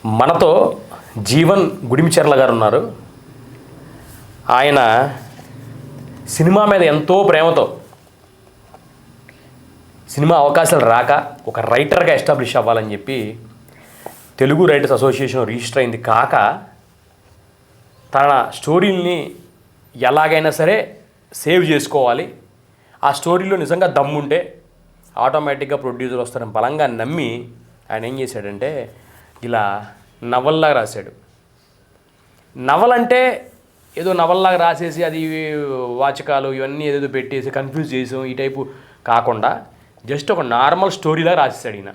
మనతో జీవన్ గుడిమిచెర్ల గారు ఉన్నారు. ఆయన సినిమా మీద ఎంతో ప్రేమతో సినిమా అవకాశాలు రాక ఒక రైటర్గా ఎస్టాబ్లిష్ అవ్వాలని చెప్పి తెలుగు రైటర్స్ అసోసియేషన్ రిజిస్టర్ అయింది కాక తన స్టోరీల్ని ఎలాగైనా సరే సేవ్ చేసుకోవాలి, ఆ స్టోరీలో నిజంగా దమ్ముంటే ఆటోమేటిక్గా ప్రొడ్యూసర్ వస్తారని బలంగా నమ్మి ఆయన ఏం చేశాడంటే ఇలా నవల్లాగా రాశాడు. నవలంటే ఏదో నవల్లాగా రాసేసి అది వాచకాలు ఇవన్నీ ఏదేదో పెట్టేసి కన్ఫ్యూజ్ చేసాం ఈ టైపు కాకుండా జస్ట్ ఒక నార్మల్ స్టోరీలా రాసేసాడు ఈయన.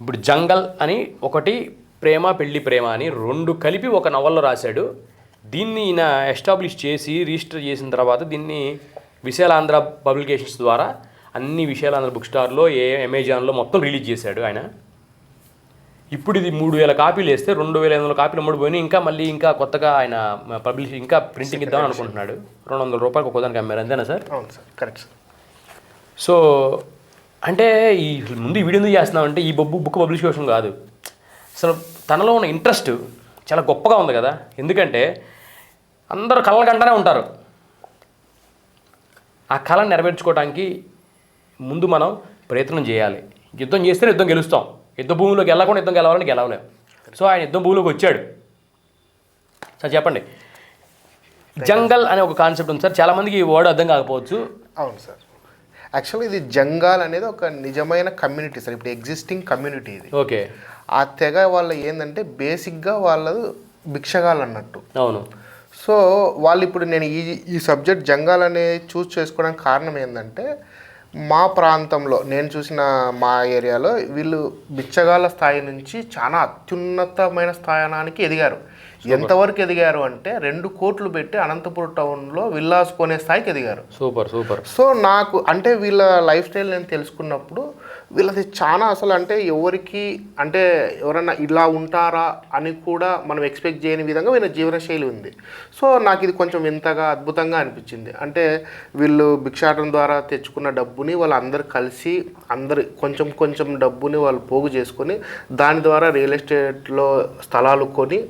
ఇప్పుడు జంగల్ అని ఒకటి, ప్రేమ పెళ్లి ప్రేమ అని రెండు కలిపి ఒక నవల్లో రాశాడు. దీన్ని ఈయన ఎస్టాబ్లిష్ చేసి రిజిస్టర్ చేసిన తర్వాత దీన్ని విశాలాంధ్ర పబ్లికేషన్స్ ద్వారా అన్ని విశాలాంధ్ర బుక్ స్టార్లో అమెజాన్లో మొత్తం రిలీజ్ చేశాడు ఆయన. ఇప్పుడు ఇది 3000 కాపీలు వేస్తే 2500 కాపీలు అమ్ముడుపోయినాయి. ఇంకా మళ్ళీ ఇంకా కొత్తగా ఆయన పబ్లిష్ ఇంకా ప్రింటింగ్ ఇద్దామని అనుకుంటున్నాడు. 200 రూపాయలకు ఒక్కోదానికి అమ్మారు, అంతేనా సార్? అవును సార్, కరెక్ట్ సార్. సో అంటే ఈ ముందు ఈ వీడియో ఎందుకు చేస్తున్నామంటే ఈ బుక్ పబ్లికేషన్ కాదు, అసలు తనలో ఉన్న ఇంట్రెస్ట్ చాలా గొప్పగా ఉంది కదా. ఎందుకంటే అందరూ కళలు కంటూనే ఉంటారు, ఆ కళను నెరవేర్చుకోవడానికి ముందు మనం ప్రయత్నం చేయాలి. యుద్ధం చేస్తేనే యుద్ధం గెలుస్తాం. యుద్ధ భూమిలోకి వెళ్ళకుండా యుద్ధం గెలవాలని గెలవలేం. సో ఆయన యుద్ధ భూమిలోకి వచ్చాడు. సార్ చెప్పండి, జంగల్ అనే ఒక కాన్సెప్ట్ ఉంది సార్, చాలామందికి ఈ వర్డ్ అర్థం కాకపోవచ్చు. అవును సార్, యాక్చువల్లీ ఇది జంగాల్ అనేది ఒక నిజమైన కమ్యూనిటీ సార్. ఇప్పుడు ఎగ్జిస్టింగ్ కమ్యూనిటీ ఇది. ఓకే. ఆ తెగ వాళ్ళ ఏంటంటే బేసిక్గా వాళ్ళది భిక్షగాలు అన్నట్టు. అవును. సో వాళ్ళు ఇప్పుడు నేను ఈ సబ్జెక్ట్ జంగాల్ అనేది చూస్ చేసుకోవడానికి కారణం ఏంటంటే మా ప్రాంతంలో నేను చూసిన మా ఏరియాలో వీళ్ళు బిచ్చగాళ్ళ స్థాయి నుంచి చాలా అత్యున్నతమైన స్థానానికి ఎదిగారు. ఎంతవరకు ఎదిగారు అంటే 2 కోట్లు పెట్టి అనంతపురం టౌన్లో విల్లాస్ కొనే స్థాయికి ఎదిగారు. Super super. సో నాకు అంటే వీళ్ళ లైఫ్ స్టైల్ నేను తెలుసుకున్నప్పుడు వీళ్ళది చాలా అసలు అంటే ఎవరికి అంటే ఎవరన్నా ఇలా ఉంటారా అని కూడా మనం ఎక్స్పెక్ట్ చేయని విధంగా వీళ్ళ జీవనశైలి ఉంది. సో నాకు ఇది కొంచెం వింతగా అద్భుతంగా అనిపించింది. అంటే వీళ్ళు భిక్షాటన ద్వారా తెచ్చుకున్న డబ్బుని వాళ్ళు అందరు కలిసి కొంచెం కొంచెం డబ్బుని వాళ్ళు పోగు చేసుకొని దాని ద్వారా రియల్ ఎస్టేట్లో స్థలాలు కొని,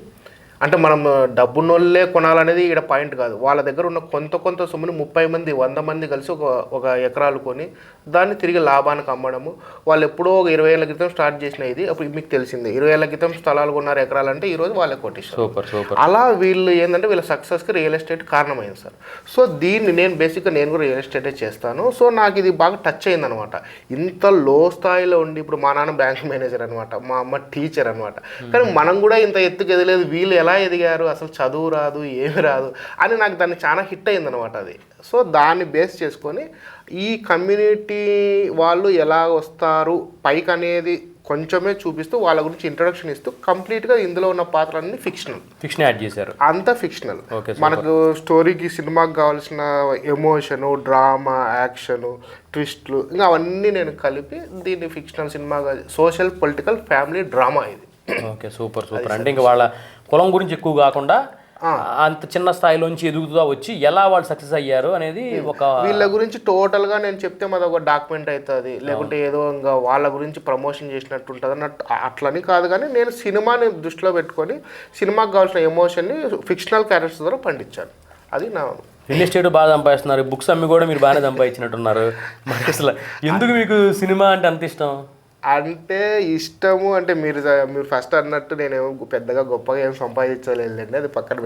అంటే మనం డబ్బునోళ్ళే కొనాలనేది ఇక్కడ పాయింట్ కాదు. వాళ్ళ దగ్గర ఉన్న కొంత సొమ్ముని 30 మంది 100 మంది కలిసి ఒక ఎకరాలు కొని దాన్ని తిరిగి లాభానికి అమ్మడము. వాళ్ళు ఎప్పుడో ఒక 20 ఏళ్ళ క్రితం స్టార్ట్ చేసిన ఇది. అప్పుడు మీకు తెలిసిందే, 20 ఏళ్ళ క్రితం స్థలాలు కొన్నారు ఎకరాలు అంటే ఈరోజు వాళ్ళే కొట్టేసారు. అలా వీళ్ళు ఏంటంటే వీళ్ళ సక్సెస్కి రియల్ ఎస్టేట్ కారణమైంది సార్. సో దీన్ని నేను బేసిక్గా నేను కూడా రియల్ ఎస్టేటే చేస్తాను. సో నాకు ఇది బాగా టచ్ అయిందనమాట. ఇంత లో స్థాయిలో ఉండి ఇప్పుడు మా నాన్న బ్యాంక్ మేనేజర్ అనమాట, మా అమ్మ టీచర్ అనమాట. కానీ మనం కూడా ఇంత ఎత్తుకు ఎదలేదు, వీళ్ళు ఎలా ఎదిగారు, అసలు చదువు రాదు ఏమి రాదు అని నాకు దాన్ని చాలా హిట్ అయిందనమాట అది. సో దాన్ని బేస్ చేసుకొని ఈ కమ్యూనిటీ వాళ్ళు ఎలా వస్తారు పైకి అనేది కొంచెమే చూపిస్తూ వాళ్ళ గురించి ఇంట్రొడక్షన్ ఇస్తూ కంప్లీట్గా ఇందులో ఉన్న పాత్రలన్నీ ఫిక్షన్ యాడ్ చేశారు. అంతా ఫిక్షనల్. మనకు స్టోరీకి సినిమాకి కావాల్సిన ఎమోషను, డ్రామా, యాక్షను, ట్విస్ట్లు ఇంకా అవన్నీ నేను కలిపి దీన్ని ఫిక్షనల్ సినిమాగా సోషల్ పొలిటికల్ ఫ్యామిలీ డ్రామా ఇది. Okay, super super. అంటే ఇంకా వాళ్ళ కులం గురించి ఎక్కువ కాకుండా అంత చిన్న స్థాయిలోంచి ఎదుగుతూ వచ్చి ఎలా వాళ్ళు సక్సెస్ అయ్యారు అనేది ఒక వీళ్ళ గురించి టోటల్గా నేను చెప్తే మాది ఒక డాక్యుమెంట్ అవుతుంది, లేకుంటే ఏదో ఇంకా వాళ్ళ గురించి ప్రమోషన్ చేసినట్టు ఉంటుంది అన్నట్టు అట్లని కాదు. కానీ నేను సినిమాని దృష్టిలో పెట్టుకొని సినిమాకి కావాల్సిన ఎమోషన్ని ఫిక్షనల్ క్యారెక్టర్స్ ద్వారా పండించాను. అది నా రియల్ ఎస్టేట్ బాగా సంపాదిస్తున్నారు, బుక్స్ అమ్మి కూడా మీరు బాగానే సంపాదించినట్టున్నారు. మరి అసలు ఎందుకు మీకు సినిమా అంటే అంత ఇష్టం? అంటే ఇష్టము అంటే మీరు ఫస్ట్ అన్నట్టు నేనేమో పెద్దగా గొప్పగా ఏం సంపాదించలేదండి, అది పక్కన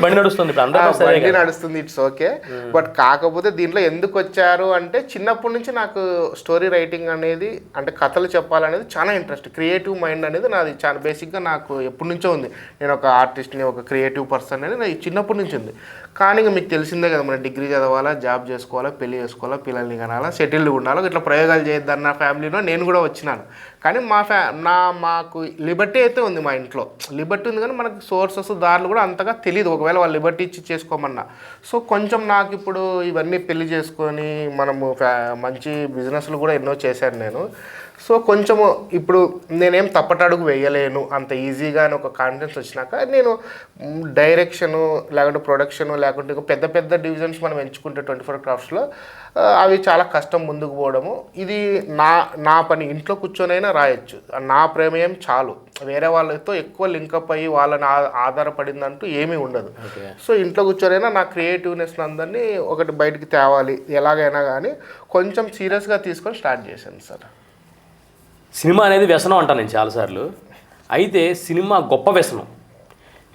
బండి నడుస్తుంది, ఇట్స్ ఓకే. బట్ కాకపోతే దీంట్లో ఎందుకు వచ్చారు అంటే చిన్నప్పటి నుంచి నాకు స్టోరీ రైటింగ్ అనేది అంటే కథలు చెప్పాలనేది చాలా ఇంట్రెస్ట్. క్రియేటివ్ మైండ్ అనేది నాది చాలా బేసిక్గా నాకు ఎప్పటి నుంచో ఉంది. నేను ఒక ఆర్టిస్ట్ని, ఒక క్రియేటివ్ పర్సన్ అనేది నాకు చిన్నప్పటి నుంచి ఉంది. కానీ ఇంకా మీకు తెలిసిందే కదా, మనం డిగ్రీ చదవాలా, జాబ్ చేసుకోవాలా, పెళ్లి చేసుకోవాలా, పిల్లల్ని కనాలా, సెటిల్డ్ ఉండాలా, ఇట్లా ప్రయోగాలు చేయొద్దన్న ఫ్యామిలీలో నేను కూడా వచ్చినాను. కానీ మాకు లిబర్టీ అయితే ఉంది, మా ఇంట్లో లిబర్టీ ఉంది. కానీ మనకు సోర్సెస్ దారులు కూడా అంతగా తెలియదు, ఒకవేళ వాళ్ళు లిబర్టీ ఇచ్చి చేసుకోమన్నా. సో కొంచెం నాకు ఇప్పుడు ఇవన్నీ పెళ్లి చేసుకొని మనము మంచి బిజినెస్లు కూడా ఎన్నో చేశాను నేను. సో కొంచెము ఇప్పుడు నేనేం తప్పటడుగు వేయలేను అంత ఈజీగా అని ఒక కాన్ఫిడెన్స్ వచ్చినాక నేను డైరెక్షను లేకుంటే ప్రొడక్షను లేకుంటే ఇంకా పెద్ద పెద్ద డివిజన్స్ మనం ఎంచుకుంటే 24 క్రాఫ్ట్స్లో అవి చాలా కష్టం ముందుకు పోవడము. ఇది నా పని, ఇంట్లో కూర్చొనైనా రాయొచ్చు, నా ప్రమేయం చాలు, వేరే వాళ్ళతో ఎక్కువ లింకప్ అయ్యి వాళ్ళని ఆధారపడిందంటూ ఏమీ ఉండదు. సో ఇంట్లో కూర్చొనైనా నా క్రియేటివ్నెస్ అందరినీ ఒకటి బయటికి తేవాలి ఎలాగైనా కానీ కొంచెం సీరియస్గా తీసుకొని స్టార్ట్ చేశాను సార్. సినిమా అనేది వ్యసనం అంటాను నేను చాలాసార్లు. అయితే సినిమా గొప్ప వ్యసనం.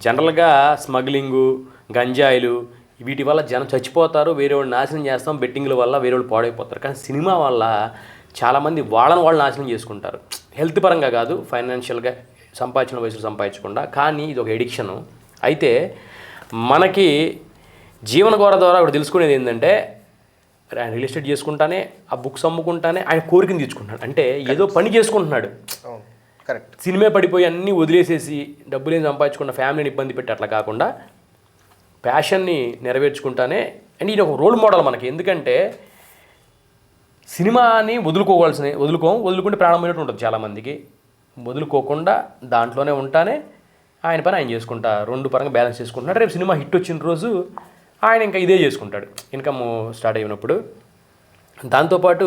జనరల్గా స్మగ్లింగు, గంజాయిలు వీటి వల్ల జనం చచ్చిపోతారు, వేరే వాళ్ళు నాశనం చేస్తాం, బెట్టింగ్ల వల్ల వేరే వాళ్ళు పాడైపోతారు. కానీ సినిమా వల్ల చాలామంది వాళ్ళని వాళ్ళు నాశనం చేసుకుంటారు. హెల్త్ పరంగా కాదు, ఫైనాన్షియల్గా సంపాదించిన వయసులో సంపాదించకుండా. కానీ ఇది ఒక ఎడిక్షను. అయితే మనకి జీవన గోర ద్వారా ఒకటి తెలుసుకునేది ఏంటంటే ఆయన రియల్ ఎస్టేట్ చేసుకుంటానే, ఆ బుక్స్ అమ్ముకుంటానే ఆయన కోరికను తీర్చుకుంటున్నాడు. అంటే ఏదో పని చేసుకుంటున్నాడు. కరెక్ట్. సినిమా పడిపోయి అన్నీ వదిలేసేసి డబ్బులేం సంపాదించుకున్న ఫ్యామిలీని ఇబ్బంది పెట్టి అట్లా కాకుండా ప్యాషన్ని నెరవేర్చుకుంటానే. అండ్ ఇది ఒక రోల్ మోడల్ మనకి. ఎందుకంటే సినిమాని వదులుకుంటే ప్రాణమైనట్టు ఉంటుంది చాలామందికి. వదులుకోకుండా దాంట్లోనే ఉంటానే ఆయన పని ఆయన చేసుకుంటా, రెండు పరంగా బ్యాలెన్స్ చేసుకుంటున్నాడు. రేపు సినిమా హిట్ వచ్చిన రోజు ఆయన ఇంకా ఇదే చేసుకుంటాడు, ఇన్కమ్ స్టార్ట్ అయినప్పుడు. దాంతోపాటు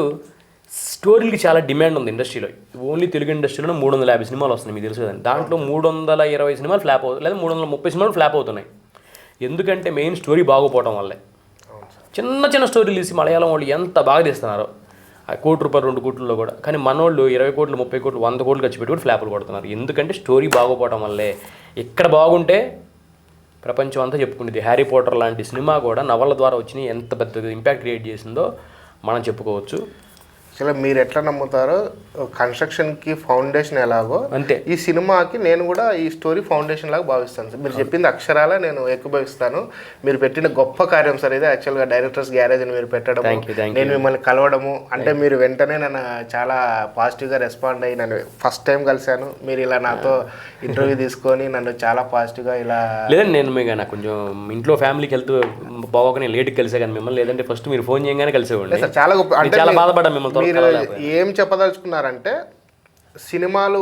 స్టోరీలకి చాలా డిమాండ్ ఉంది ఇండస్ట్రీలో. ఓన్లీ తెలుగు ఇండస్ట్రీలో 350 సినిమాలు వస్తున్నాయి, మీకు తెలుసు కదండి. దాంట్లో 320 సినిమాలు ఫ్లాప్ అవుతాయి, లేదా 330 సినిమాలు ఫ్లాప్ అవుతున్నాయి. ఎందుకంటే మెయిన్ స్టోరీ బాగోపోవడం వల్లే. చిన్న చిన్న స్టోరీలు తీసి మలయాళం వాళ్ళు ఎంత బాగా తీస్తున్నారో, ఆ ₹1 కోటి 2 కోట్లలో కూడా. కానీ మనోళ్ళు 20 కోట్లు 30 కోట్లు 100 కోట్లు ఖర్చు పెట్టి కూడా ఫ్లాపులు కొడుతున్నారు. ఎందుకంటే స్టోరీ బాగోపోవడం వల్లే. ఇక్కడ బాగుంటే ప్రపంచం అంతా చెప్పుకుంటుంది. హ్యారీ పాటర్ లాంటి సినిమా కూడా నవల ద్వారా వచ్చి ఎంత పెద్ద ఇంపాక్ట్ క్రియేట్ చేసిందో మనం చెప్పుకోవచ్చు. అసలు మీరు ఎట్లా నమ్ముతారో, కన్స్ట్రక్షన్కి ఫౌండేషన్ ఎలాగో అంతే ఈ సినిమాకి నేను కూడా ఈ స్టోరీ ఫౌండేషన్ లాగా భావిస్తాను సార్. మీరు చెప్పింది అక్షరాల నేను ఏకీభవిస్తాను. మీరు పెట్టిన గొప్ప కార్యం సార్ ఇది. యాక్చువల్గా డైరెక్టర్స్ గ్యారేజ్ అని మీరు పెట్టడం, నేను మిమ్మల్ని కలవడము, అంటే మీరు వెంటనే నన్ను చాలా పాజిటివ్గా రెస్పాండ్ అయ్యి, నన్ను ఫస్ట్ టైం కలిశాను, మీరు ఇలా నాతో ఇంటర్వ్యూ తీసుకొని నన్ను చాలా పాజిటివ్గా ఇలా. లేదండి, నేను మీకు నాకు కొంచెం ఇంట్లో ఫ్యామిలీకి వెళ్తూ బాగోక నేను లేట్కి కలిసే కానీ మిమ్మల్ని, లేదంటే ఫస్ట్ మీరు ఫోన్ చేయగానే కలిసేవాడిని సార్. చాలా గొప్ప, అంటే చాలా బాధపడ్డా మిమ్మల్ని. మీరు ఏం చెప్పదలుచుకున్నారంటే సినిమాలు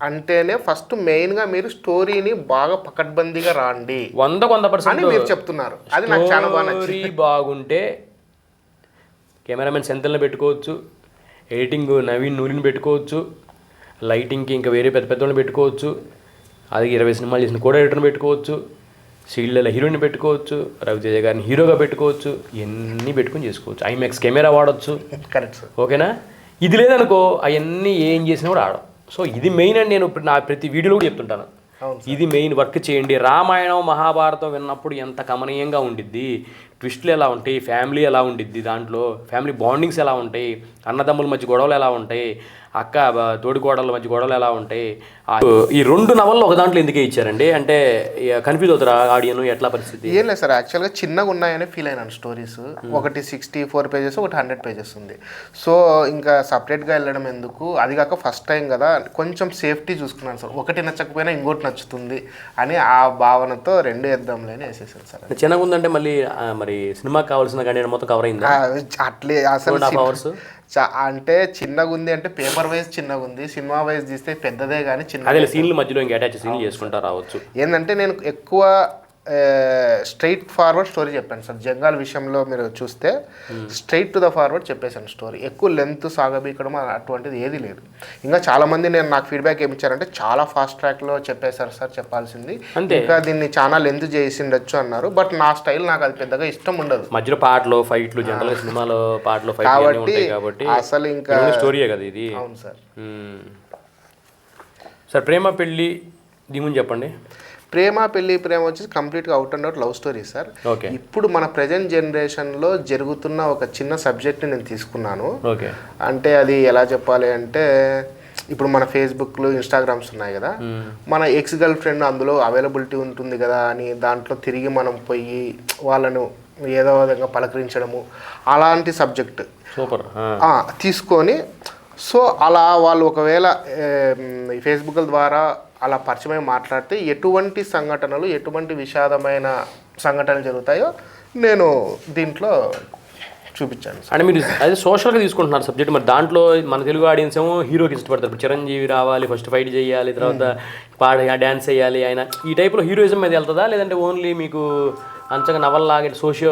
అంటేనే ఫస్ట్ మెయిన్గా మీరు స్టోరీని బాగా పకడ్బందీగా రాండి 100% మీరు చెప్తున్నారు. అది నాకు చాలా బాగా నచ్చింది. బాగుంటే కెమెరామెన్ సెంతల్ని పెట్టుకోవచ్చు, ఎడిటింగ్ నవీన్ నూరిని పెట్టుకోవచ్చు, లైటింగ్కి ఇంకా వేరే పెద్ద పెద్దవాళ్ళని పెట్టుకోవచ్చు, అది 20 సినిమాలు చేసిన కూడా ఎడిటర్ని పెట్టుకోవచ్చు, సీళ్ళలో హీరోయిన్ పెట్టుకోవచ్చు, రవితేజ గారిని హీరోగా పెట్టుకోవచ్చు, ఇవన్నీ పెట్టుకుని చేసుకోవచ్చు. ఐమాక్స్ కెమెరా వాడచ్చు. Correct sir. ఓకేనా? ఇది లేదనుకో అవన్నీ ఏం చేసినా కూడా ఆడవు. సో ఇది మెయిన్ అని నేను నా ప్రతి వీడియోలో కూడా చెప్తుంటాను. ఇది మెయిన్ వర్క్ చేయండి. రామాయణం మహాభారతం విన్నప్పుడు ఎంత కమనీయంగా ఉండిద్ది, ట్విస్టులు ఎలా ఉంటాయి, ఫ్యామిలీ ఎలా ఉండిద్ది, దాంట్లో ఫ్యామిలీ బాండింగ్స్ ఎలా ఉంటాయి, అన్నదమ్ముల మధ్య గొడవలు ఎలా ఉంటాయి, అక్క తోడికోడళ్ళ మధ్య గొడవలు ఎలా ఉంటాయి. ఈ 2 నవల్లో ఒక దాంట్లో ఎందుకే ఇచ్చారండి? అంటే కన్ఫ్యూజ్ అవుతారా ఆడియన్, ఎట్లా పరిస్థితి? ఏం లేదు సార్, యాక్చువల్గా చిన్నగా ఉన్నాయని ఫీల్ అయినాను. స్టోరీస్ ఒకటి 64 పేజెస్, ఒకటి 100 పేజెస్ ఉంది. సో ఇంకా సపరేట్గా వెళ్ళడం ఎందుకు, అది కాక ఫస్ట్ టైం కదా, కొంచెం సేఫ్టీ చూసుకున్నాను సార్. ఒకటి నచ్చకపోయినా ఇంకోటి నచ్చుతుంది అని ఆ భావనతో 2 వేద్దాంలేని వేసేసాను సార్. చిన్నగా ఉందంటే మళ్ళీ మరి సినిమాకి కావాల్సిన కానీ మొత్తం కవర్ అయింది అట్లే. అసలు అంటే చిన్నగా ఉంది అంటే పేపర్ వైజ్ చిన్నగా ఉంది, సినిమా వైజ్ తీస్తే పెద్దదే కానీ చిన్న. అదే సీన్ల మధ్యలో ఇంకా అటాచ్ సీన్లు చేసుకుంటా రావచ్చు. ఏంటంటే నేను ఎక్కువ స్ట్రైట్ ఫార్వర్డ్ స్టోరీ చెప్పాను సార్. జంగాల్ విషయంలో మీరు చూస్తే స్ట్రైట్ టు ద ఫార్వర్డ్ చెప్పేశాను స్టోరీ. ఎక్కువ లెంత్ సాగబీకడం అటువంటిది ఏది లేదు. ఇంకా చాలామంది నాకు ఫీడ్బ్యాక్ ఏమి ఇచ్చారంటే చాలా ఫాస్ట్ ట్రాక్లో చెప్పేశారు సార్, చెప్పాల్సింది ఇంకా దీన్ని చాలా లెంత్ చేసిండొచ్చు అన్నారు. బట్ నా స్టైల్ నాకు అది పెద్దగా ఇష్టం ఉండదు. మధ్యలో పాటలు ఫైట్లు, జనరల్గా సినిమాలో పాటలు కాబట్టి అసలు ఇంకా స్టోరీయే కదా ఇది. అవును సార్. సార్ ప్రేమ పెళ్ళి దీని చెప్పండి. ప్రేమ వచ్చేసి కంప్లీట్గా out and out love story sir. ఇప్పుడు మన ప్రజెంట్ జనరేషన్లో జరుగుతున్న ఒక చిన్న సబ్జెక్ట్ని నేను తీసుకున్నాను. అంటే అది ఎలా చెప్పాలి అంటే, ఇప్పుడు మన ఫేస్బుక్లు ఇన్స్టాగ్రామ్స్ ఉన్నాయి కదా, మన ఎక్స్ గర్ల్ ఫ్రెండ్ అందులో అవైలబిలిటీ ఉంటుంది కదా అని దాంట్లో తిరిగి మనం పోయి వాళ్ళను ఏదో విధంగా పలకరించడము, అలాంటి సబ్జెక్ట్ తీసుకొని, సో అలా వాళ్ళు ఒకవేళ ఫేస్బుక్ ద్వారా అలా పరిచయమై మాట్లాడితే ఎటువంటి సంఘటనలు, ఎటువంటి విషాదమైన సంఘటనలు జరుగుతాయో నేను దీంట్లో చూపించాను. అంటే మీరు అది సోషల్గా తీసుకుంటున్నారు సబ్జెక్ట్, మరి దాంట్లో మన తెలుగు ఆడియన్స్ ఏమో హీరోకి ఇష్టపడతారు. ఇప్పుడు చిరంజీవి రావాలి, ఫస్ట్ ఫైట్ చేయాలి, తర్వాత డ్యాన్స్ చేయాలి, ఆయన ఈ టైప్లో హీరోయిజం మీద వెళ్తుందా, లేదంటే ఓన్లీ మీకు అంతగా నవల్లాగా socio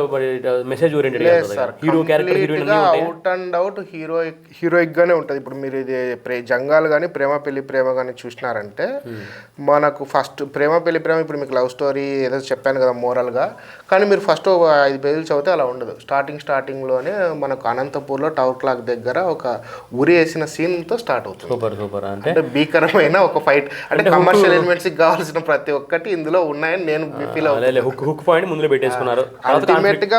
message oriented hero character heroine out and out heroic గానే ఉంటుంది. ఇప్పుడు మీరు ఇది జంగాల్ కానీ ప్రేమ పెళ్లి ప్రేమ కానీ చూసినారంటే మనకు ఫస్ట్ ప్రేమ పెళ్లి ప్రేమ ఇప్పుడు మీకు లవ్ స్టోరీ ఏదో చెప్పాను కదా మోరల్గా, కానీ మీరు ఫస్ట్ 5 పేజీలు చదివితే అలా ఉండదు. స్టార్టింగ్లోనే మనకు అనంతపూర్లో టవర్ క్లాక్ దగ్గర ఒక ఉరి వేసిన సీన్తో స్టార్ట్ అవుతుంది. సూపర్ అంటే భీకరమైన ఒక ఫైట్, అంటే కమర్షియల్ ఎలిమెంట్స్కి కావాల్సిన ప్రతి ఒక్కటి ఇందులో ఉన్నాయని నేను ఫీల్ అవుతాను. హుక్ పాయింట్ ముందులో పెట్టేసుకున్నారు. అల్టిమేట్ గా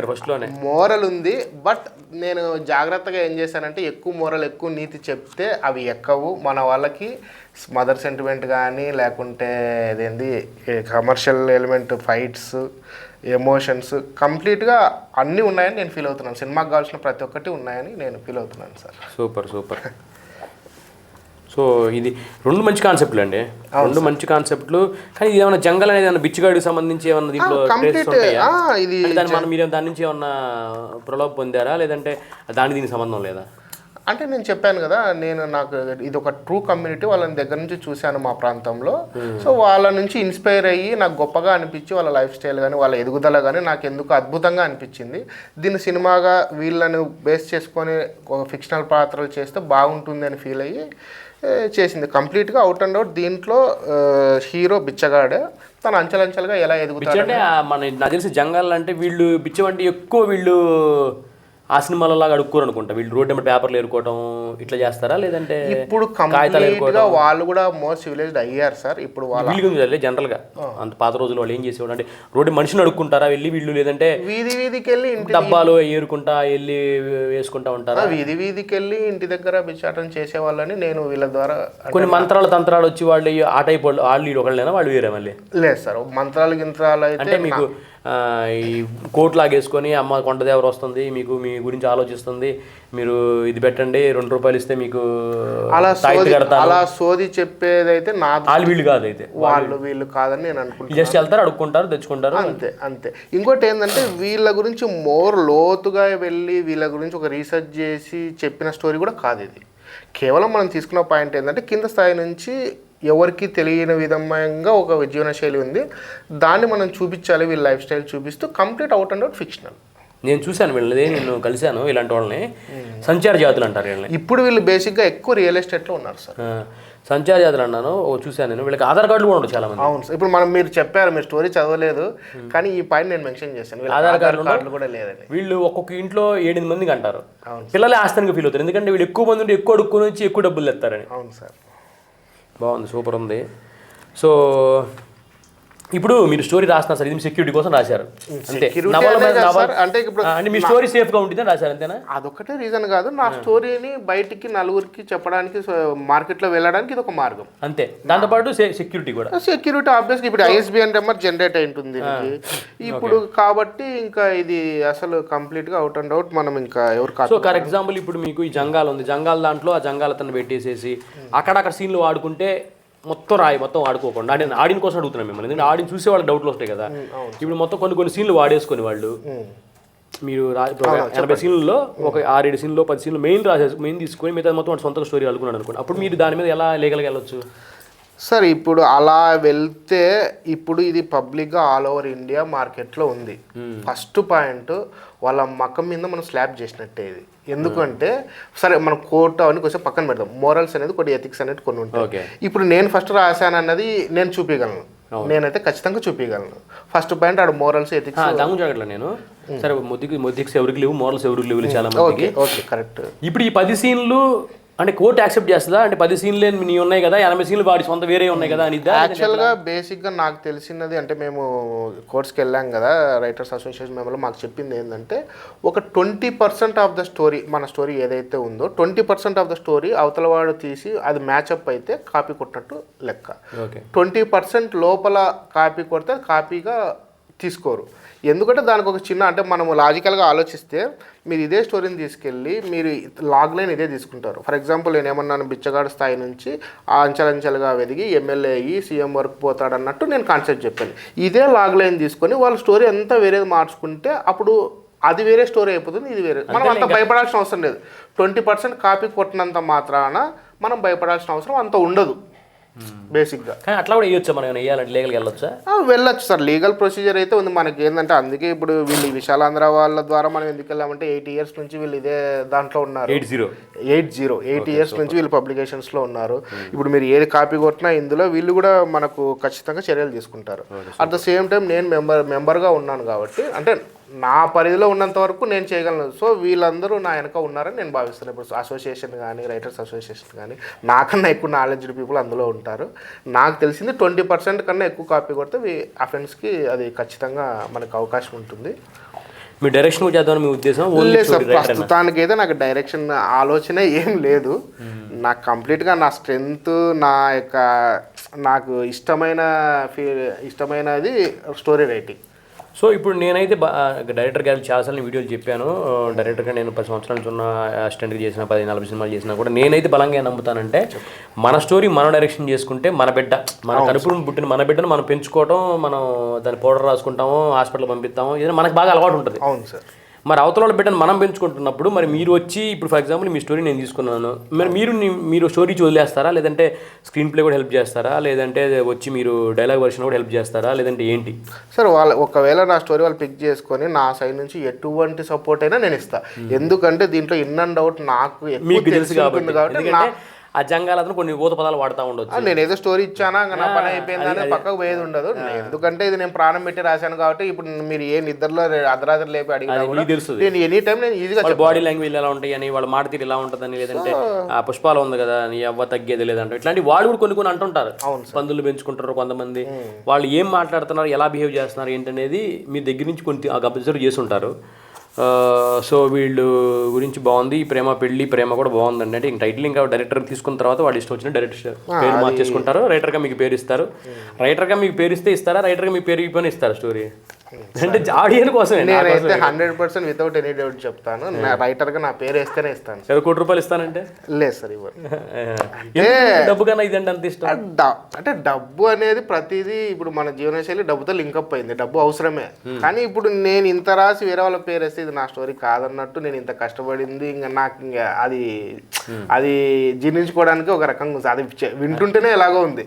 ఫస్ట్లోనే మోరల్ ఉంది. బట్ నేను జాగ్రత్తగా ఏం చేశానంటే ఎక్కువ మోరల్ ఎక్కువ నీతి చెప్తే అవి ఎక్కవు, మన వాళ్ళకి మదర్ సెంటిమెంట్ కానీ లేకుంటే ఇదేంది కమర్షియల్ ఎలిమెంట్ ఫైట్స్ ఎమోషన్స్ కంప్లీట్గా అన్నీ ఉన్నాయని నేను ఫీల్ అవుతున్నాను. సినిమాకి కావాల్సిన ప్రతి ఒక్కటి ఉన్నాయని నేను ఫీల్ అవుతున్నాను సార్. సూపర్. సో ఇది 2 మంచి కాన్సెప్ట్లు అండి, 2 మంచి కాన్సెప్ట్లు. కానీ ఇది ఏమైనా జంగల్ అనేది ఏమైనా బిచ్చిగాడికి సంబంధించి ఏమన్నా దీంట్లో మీరు దాని నుంచి ఏమన్నా ప్రలోభ పొందారా, లేదంటే దీనికి సంబంధం లేదా? అంటే నేను చెప్పాను కదా, నాకు ఇది ఒక ట్రూ కమ్యూనిటీ, వాళ్ళని దగ్గర నుంచి చూశాను మా ప్రాంతంలో. సో వాళ్ళ నుంచి ఇన్స్పైర్ అయ్యి నాకు గొప్పగా అనిపించి వాళ్ళ లైఫ్ స్టైల్ కానీ వాళ్ళ ఎదుగుదల కానీ నాకు ఎందుకు అద్భుతంగా అనిపించింది. దీన్ని సినిమాగా వీళ్ళని బేస్ చేసుకొని ఒక ఫిక్షనల్ పాత్రలు చేస్తే బాగుంటుంది అని ఫీల్ అయ్యి చేసింది. కంప్లీట్గా అవుట్ అండ్ అవుట్ దీంట్లో హీరో బిచ్చగాడే తను అంచెలంచెలుగా ఎలా ఎదుగుతాడు అంటే నాకు తెలిసి జంగల్ అంటే వీళ్ళు బిచ్చం అంటే ఎక్కువ వీళ్ళు ఆ సినిమాలలాగా అడుక్కోరు అనుకుంటా, వీళ్ళు రోడ్ నెంబర్ పేపర్లు ఏరుకోవటం ఇట్లా చేస్తారా, లేదంటే ఇప్పుడు కంప్లీట్గా వాళ్ళు కూడా మోర్ సివిలైజ్డ్ అయ్యారు సార్. ఇప్పుడు వాళ్ళు జనరల్గా అంత పాత రోజులు వాళ్ళు ఏం చేసేవాడు అంటే రోడ్డు మనిషిని అడుక్కుంటారా వెళ్ళి వీళ్ళు, లేదంటే వీధికి వెళ్ళి డబ్బాలు ఏరుకుంటా వెళ్ళి వేసుకుంటా ఉంటారా? వీధికి వెళ్ళి ఇంటి దగ్గర బిచ్చాటం చేసేవాళ్ళని నేను వీళ్ళ ద్వారా కొన్ని మంత్రాలు తంత్రాలు వచ్చి వాళ్ళు ఆ టైప్ వాళ్ళు ఒకళ్ళైనా వాళ్ళు వేరే మళ్ళీ లేదు సార్. మంత్రాలు గింత్రాలు అయితే మీకు ఈ కోట్ లాగేసుకొని అమ్మ కొండదేవర వస్తుంది, మీకు మీ గురించి ఆలోచిస్తుంది, మీరు ఇది పెట్టండి 2 రూపాయలు ఇస్తే మీకు అలా సోది చెప్పేదైతే నా వీళ్ళు కాదు, అయితే వీళ్ళు కాదని నేను అనుకుంటున్నాను. జస్ట్ వెళ్తారు, అడుక్కుంటారు, తెచ్చుకుంటారు, అంతే. ఇంకోటి ఏంటంటే వీళ్ళ గురించి మోర్ లోతుగా వెళ్ళి వీళ్ళ గురించి ఒక రీసెర్చ్ చేసి చెప్పిన స్టోరీ కూడా కాదు ఇది. కేవలం మనం తీసుకున్న పాయింట్ ఏంటంటే కింద స్థాయి నుంచి ఎవరికి తెలియని విధంగా ఒక జీవన శైలి ఉంది, దాన్ని మనం చూపించాలి, వీళ్ళ లైఫ్ స్టైల్ చూపిస్తూ complete out and out fictional. నేను చూశాను వీళ్ళది, నేను కలిశాను ఇలాంటి వాళ్ళని, సంచార జాతులు అంటారు వీళ్ళని. ఇప్పుడు వీళ్ళు బేసిక్గా ఎక్కువ రియల్ ఎస్టేట్లో ఉన్నారు సార్. సంచార జాతులు అన్నాను, చూశాను నేను. వీళ్ళకి ఆధార్ కార్డులు కూడా ఉంటాయి చాలా మంది. అవును సార్. ఇప్పుడు మీరు చెప్పారు, మీరు స్టోరీ చదవలేదు కానీ ఈ పాయింట్ నేను మెన్షన్ చేశాను, ఆధార్ కార్డులు కూడా లేదని. వీళ్ళు ఒక్కొక్క ఇంట్లో 7-8 మందికి అంటారు, పిల్లలే ఆస్తంగా ఫీల్ అవుతారు, ఎందుకంటే వీళ్ళు ఎక్కువ మంది ఉంటే ఎక్కువ అడుక్కుని వచ్చి ఎక్కువ డబ్బులు తెస్తారని. అవును సార్. బాగుంది, సూపర్ ఉంది. సో ఇప్పుడు మీరు స్టోరీ రాస్తున్నారు సార్, ఇది సెక్యూరిటీ కోసం రాశారు అంతే, అంటే మీ స్టోరీ సేఫ్ గా ఉంటుందని రాశారు అంతేనా? అదొకటే రీజన్ కాదు, నా స్టోరీని బయటికి నలుగురికి చెప్పడానికి మార్కెట్లో వెళ్ళడానికి ఇది ఒక మార్గం అంతే. దాంతోపాటు సెక్యూరిటీ కూడా, సెక్యూరిటీ ఆబ్వియస్గా ఇప్పుడు ఐఎస్బిఎన్ నెంబర్ జనరేట్ అయి ఉంటుంది ఇప్పుడు, కాబట్టి ఇంకా ఇది అసలు కంప్లీట్ గా అవుట్ అండ్ అవుట్ మనం ఇంకా ఎవరు కాదు. సో ఫర్ ఎగ్జాంపుల్ ఇప్పుడు మీకు ఈ జంగాల్ ఉంది, జంగాల్ దాంట్లో ఆ జంగాల్ అతను పెట్టేసేసి అక్కడక్కడ సీన్లు వాడుకుంటే మొత్తం ఆడుకోకుండా, అంటే ఆడిన కోసం అడుగుతున్నాం మిమ్మల్ని, ఎందుకంటే ఆడిని చూసే వాళ్ళకి డౌట్లు వస్తాయి కదా. ఇప్పుడు మొత్తం కొన్ని సీన్లు వాడేసుకొని వాళ్ళు మీరు 80 సీన్లలో ఒక 6-7 సీన్లో 10 సీన్లు మెయిన్ తీసుకొని మిగతా మొత్తం సొంత స్టోరీ అనుకున్నాను అనుకోండి, అప్పుడు మీరు దాని మీద ఎలా లీగల్గా వెళ్ళొచ్చు సార్? ఇప్పుడు అలా వెళ్తే ఇప్పుడు ఇది పబ్లిక్గా ఆల్ ఓవర్ ఇండియా మార్కెట్లో ఉంది. ఫస్ట్ పాయింట్ వాళ్ళ మకం మీద మనం స్లాబ్ చేసినట్టే ఇది. ఎందుకంటే సరే మనం కోర్టు అవన్నీ కొంచెం పక్కన పెడదాం, మోరల్స్ అనేది కొన్ని ఎథిక్స్ అనేది కొన్ని ఉంటాయి. ఇప్పుడు నేను ఫస్ట్ రాశాను అన్నది నేను చూపించగలను, నేనైతే ఖచ్చితంగా చూపించగలను. ఫస్ట్ పాయింట్ ఆడ మోరల్స్ ఎథిక్స్ జరగట్లేదు. నేను సరే మొద్దిక్స్ ఎవరికి లేవు, మోరల్స్ ఎవరికి లేవు చాలా మందికి. Okay correct. ఇప్పుడు ఈ 10 సీన్లు అంటే కోర్టు యాక్సెప్ట్ చేస్తుందా? అంటే 10 సీన్లు నీ ఉన్నాయి కదా, 80 సీన్లు వాడి సొంత వేరే ఉన్నాయి కదా అని? యాక్చువల్గా బేసిక్గా నాకు తెలిసినది అంటే మేము కోర్ట్స్కి వెళ్ళాం కదా, రైటర్స్ అసోసియేషన్ మెంబర్లో మాకు చెప్పింది ఏంటంటే ఒక 20% ఆఫ్ ద స్టోరీ, మన స్టోరీ ఏదైతే ఉందో 20% ఆఫ్ ద స్టోరీ అవతల వాడు తీసి అది మ్యాచ్అప్ అయితే కాపీ కొట్టినట్టు లెక్క. 20% లోపల కాపీ కొడితే కాపీగా తీసుకోరు. ఎందుకంటే దానికి ఒక చిన్న, అంటే మనము లాజికల్గా ఆలోచిస్తే మీరు ఇదే స్టోరీని తీసుకెళ్ళి మీరు లాగ్ లైన్ ఇదే తీసుకుంటారు. ఫర్ ఎగ్జాంపుల్ నేను ఏమన్నాను, బిచ్చగాడు స్థాయి నుంచి ఆ అంచెలంచెలుగా వెదిగి ఎమ్మెల్యే అయ్యి సీఎం వరకు పోతాడు అన్నట్టు నేను కాన్సెప్ట్ చెప్పాను. ఇదే లాగ్ లైన్ తీసుకొని వాళ్ళ స్టోరీ అంతా వేరేది మార్చుకుంటే అప్పుడు అది వేరే స్టోరీ అయిపోతుంది, ఇది వేరే. మనం అంత భయపడాల్సిన అవసరం లేదు. 20% కాపీ కొట్టినంత మాత్రాన మనం భయపడాల్సిన అవసరం అంత ఉండదు బేసిక్గా. కానీ అట్లా కూడా వేయొచ్చా, మనం వేయాలంటే లీగల్గా వెళ్ళొచ్చా? వెళ్ళొచ్చు సార్, లీగల్ ప్రొసీజర్ అయితే ఉంది మనకి. ఏంటంటే అందుకే ఇప్పుడు వీళ్ళు విశాలాంధ్ర వాళ్ళ ద్వారా మనం ఎందుకు వెళ్ళామంటే 8 years నుంచి వీళ్ళు ఇదే దాంట్లో ఉన్నారు. 8 years నుంచి వీళ్ళు పబ్లికేషన్స్లో ఉన్నారు. ఇప్పుడు మీరు ఏది కాపీ కొట్టినా ఇందులో వీళ్ళు కూడా మనకు ఖచ్చితంగా చర్యలు తీసుకుంటారు. అట్ ద సేమ్ టైం నేను మెంబర్గా ఉన్నాను కాబట్టి, అంటే నా పరిధిలో ఉన్నంత వరకు నేను చేయగలను. సో వీళ్ళందరూ నా వెనక ఉన్నారని నేను భావిస్తాను. ఇప్పుడు అసోసియేషన్ కానీ, రైటర్స్ అసోసియేషన్ కానీ, నాకన్నా ఎక్కువ నాలెడ్జ్డ్ పీపుల్ అందులో ఉంటారు. నాకు తెలిసింది 20% కన్నా ఎక్కువ కాపీ కొడితే అఫెన్స్కి అది ఖచ్చితంగా మనకు అవకాశం ఉంటుంది. మీ డైరెక్షన్ చేద్దామని మీ ఉద్దేశం? లేదు సార్, ప్రస్తుతానికి అయితే నాకు డైరెక్షన్ ఆలోచన ఏం లేదు. నాకు కంప్లీట్గా నా స్ట్రెంగ్త్, నా యొక్క నాకు ఇష్టమైనది స్టోరీ రైటింగ్. సో ఇప్పుడు నేనైతే డైరెక్టర్ గారు చాలాసార్లు వీడియోలు చెప్పాను. డైరెక్టర్గా నేను 10 సంవత్సరాల నుంచి ఉన్న అసిస్టెంట్గా చేసిన 10-40 సినిమాలు చేసినా కూడా నేనైతే బలంగా నమ్ముతానంటే, మన స్టోరీ మనం డైరెక్షన్ చేసుకుంటే మన బిడ్డ, మన కడుపును పుట్టిన మన బిడ్డను మనం పెంచుకోవడం, మనం దాన్ని పౌడర్ రాసుకుంటాము, హాస్పిటల్ పంపిస్తాము, ఏదైనా మనకు బాగా అలవాటు ఉంటుంది. అవును సార్. మరి అవతల బిడ్డను మనం పెంచుకుంటున్నప్పుడు మరి మీరు వచ్చి ఇప్పుడు ఫర్ ఎగ్జాంపుల్ మీ స్టోరీ నేను తీసుకున్నాను, మరి మీరు స్టోరీ వదిలేస్తారా, లేదంటే స్క్రీన్ ప్లే కూడా హెల్ప్ చేస్తారా, లేదంటే వచ్చి మీరు డైలాగ్ వర్షన్ కూడా హెల్ప్ చేస్తారా, లేదంటే ఏంటి సార్? ఒకవేళ నా స్టోరీ వాళ్ళు పిక్ చేసుకొని నా సైడ్ నుంచి ఎటువంటి సపోర్ట్ అయినా నేను ఇస్తాను. ఎందుకంటే దీంట్లో ఇన్ అండ్ అవుట్ నాకు మీకు తెలుసు కాబట్టి ఆ జంగాలతో కొన్ని ఊత పదాలు వాడుతూ ఉండొచ్చు. నేను ఏదో స్టోరీ ఇచ్చానా నా పని అయిపోయిందని పక్కకు పోయేది ఉండదు. ఎందుకంటే ఇది నేను ప్రాణం పెట్టి రాశాను కాబట్టి ఇప్పుడు మీరు ఏ నిద్రలో అర్ధరాత్రి లేపి అడిగి తెలుస్తుంది. నేను ఎనీ టైం నేను ఈజీగా బాడీ లాంగ్వేజ్ ఎలా ఉంటాయి అని, వాళ్ళ మాట తీరు ఎలా ఉంటుందని, లేదంటే ఆ పుష్పాలు ఉంది కదా నీ అవ్వ తగ్గేది లేదంటే ఇట్లాంటి వాళ్ళు కూడా కొన్ని అంటుంటారు. పందులు పెంచుకుంటారు కొంతమంది, వాళ్ళు ఏం మాట్లాడుతున్నారు, ఎలా బిహేవ్ చేస్తున్నారు ఏంటనేది మీ దగ్గర నుంచి కొన్ని అబ్జర్వ్ చేసి ఉంటారు. సో వీళ్ళు గురించి బాగుంది. ఈ ప్రేమ కూడా బాగుందండి. అంటే ఇంక టైటిల్ ఇంకా డైరెక్టర్ తీసుకున్న తర్వాత వాళ్ళు ఇష్టం వచ్చిన డైరెక్టర్ పేరు మార్చేసుకుంటారు. రైటర్గా మీకు పేరు ఇస్తారు. రైటర్గా మీకు పేరు ఇస్తే ఇస్తారా, రైటర్గా మీకు పేరు ఇవ్వని ఇస్తారు స్టోరీ? అంటే ఆడియన్ కోసమే. నేనైతే 100% వితౌట్ ఎనీ డౌట్ చెప్తాను, నా రైటర్గా నా పేరు వేస్తేనే ఇస్తాను. ₹1,00,00,000 ఇస్తానంటే లేదు సార్, ఇవ్వరు. డబ్బు కన్నా ఇదంటే అంత ఇష్టం. అంటే డబ్బు అనేది ప్రతిదీ ఇప్పుడు మన జీవనశైలి డబ్బుతో లింకప్ అయింది. డబ్బు అవసరమే, కానీ ఇప్పుడు నేను ఇంత రాసి వేరే వాళ్ళ పేరు వేస్తే ఇది నా స్టోరీ కాదన్నట్టు, నేను ఇంత కష్టపడింది ఇంకా నాకు ఇంకా అది జీర్ణించుకోవడానికి ఒక రకంగా ఉంది. అది వింటుంటేనే ఎలాగో ఉంది.